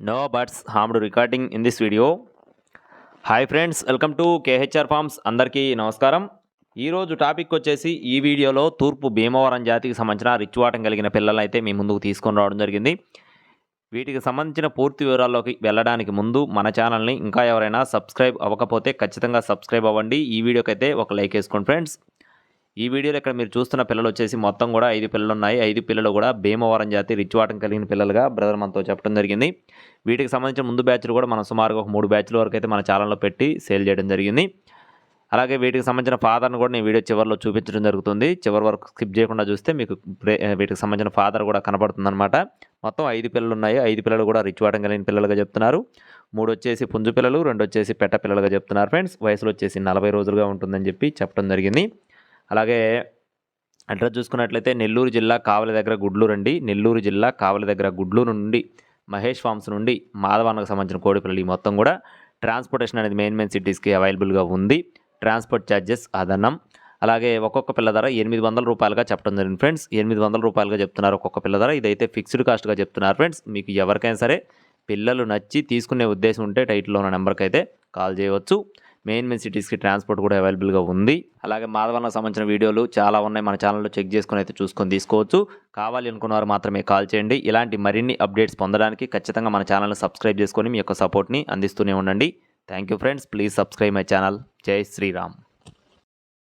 No buts harmed recording in this video. Hi friends, welcome to KHR forms. అందరికీ నమస్కారం. ఈరోజు topic వచ్చేసి ఈ వీడియోలో తూర్పు భీమవరం జాతికి సంబంధించిన రిచ్ వాటం కలిగిన పిల్లలు అయితే మీ ముందుకు తీసుకొని రావడం జరిగింది. వీటికి సంబంధించిన పూర్తి వివరాల్లోకి వెళ్ళడానికి ముందు మన ఛానల్ని ఇంకా ఎవరైనా సబ్స్క్రైబ్ అవ్వకపోతే ఖచ్చితంగా సబ్స్క్రైబ్ అవ్వండి. ఈ వీడియోకి అయితే ఒక లైక్ వేసుకోండి ఫ్రెండ్స్. ఈ వీడియోలో ఇక్కడ మీరు చూస్తున్న పిల్లలు వచ్చేసి మొత్తం కూడా 5 పిల్లలు ఉన్నాయి. 5 పిల్లలు కూడా భీమవరం జాతి రిచ్ వాటం కలిగిన పిల్లలుగా బ్రదర్ మనతో చెప్పడం జరిగింది. వీటికి సంబంధించిన ముందు బ్యాచ్లు కూడా మనం సుమారుగా ఒక 3 బ్యాచ్ల వరకు అయితే మన ఛానల్లో పెట్టి సేల్ చేయడం జరిగింది. అలాగే వీటికి సంబంధించిన ఫాదర్ని కూడా నేను వీడియో చివరిలో చూపించడం జరుగుతుంది. చివరి వరకు స్కిప్ చేయకుండా చూస్తే మీకు వీటికి సంబంధించిన ఫాదర్ కూడా కనపడుతుందన్నమాట. మొత్తం 5 పిల్లలు ఉన్నాయి. 5 పిల్లలు కూడా రిచ్ వాటం కలిగిన పిల్లలుగా చెప్తున్నారు. 3 వచ్చేసి పుంజు పిల్లలు, 2 వచ్చేసి పెట్ట పిల్లలుగా చెప్తున్నారు ఫ్రెండ్స్. వయసులో వచ్చేసి 40 రోజులుగా ఉంటుందని చెప్పడం జరిగింది. అలాగే అడ్రస్ చూసుకున్నట్లయితే నెల్లూరు జిల్లా కావలి దగ్గర గుడ్లూరు అండి. నెల్లూరు జిల్లా కావలి దగ్గర గుడ్లూరు నుండి మహేష్ ఫార్మ్స్ నుండి మాధవానికి సంబంధించిన కోడి పిల్లలు ఈ మొత్తం కూడా ట్రాన్స్పోర్టేషన్ అనేది మెయిన్ సిటీస్కి అవైలబుల్గా ఉంది. ట్రాన్స్పోర్ట్ ఛార్జెస్ అదనం. అలాగే ఒక్కొక్క పిల్ల ధర 800 రూపాయలుగా చెప్పడం జరిగింది ఫ్రెండ్స్. 800 రూపాయలుగా చెప్తున్నారు ఒక్కొక్క పిల్ల ధర. ఇదైతే ఫిక్స్డ్ కాస్ట్గా చెప్తున్నారు ఫ్రెండ్స్. మీకు ఎవరికైనా సరే పిల్లలు నచ్చి తీసుకునే ఉద్దేశం ఉంటే టైటిల్లో ఉన్న నెంబర్కి అయితే కాల్ చేయవచ్చు. మెయిన్ సిటీస్కి ట్రాన్స్పోర్ట్ కూడా అవైలబుల్గా ఉంది. అలాగే మాధవన్నకు సంబంధించిన వీడియోలు చాలా ఉన్నాయి. మన ఛానల్లో చెక్ చేసుకుని అయితే చూసుకొని తీసుకోవచ్చు. కావాలి అనుకున్నవారు మాత్రమే కాల్ చేయండి. ఇలాంటి మరిన్ని అప్డేట్స్ పొందడానికి ఖచ్చితంగా మన ఛానల్ని సబ్స్క్రైబ్ చేసుకొని మీ యొక్క సపోర్ట్ని అందిస్తూనే ఉండండి. Thank you friends. Please subscribe my channel. జై శ్రీరామ్.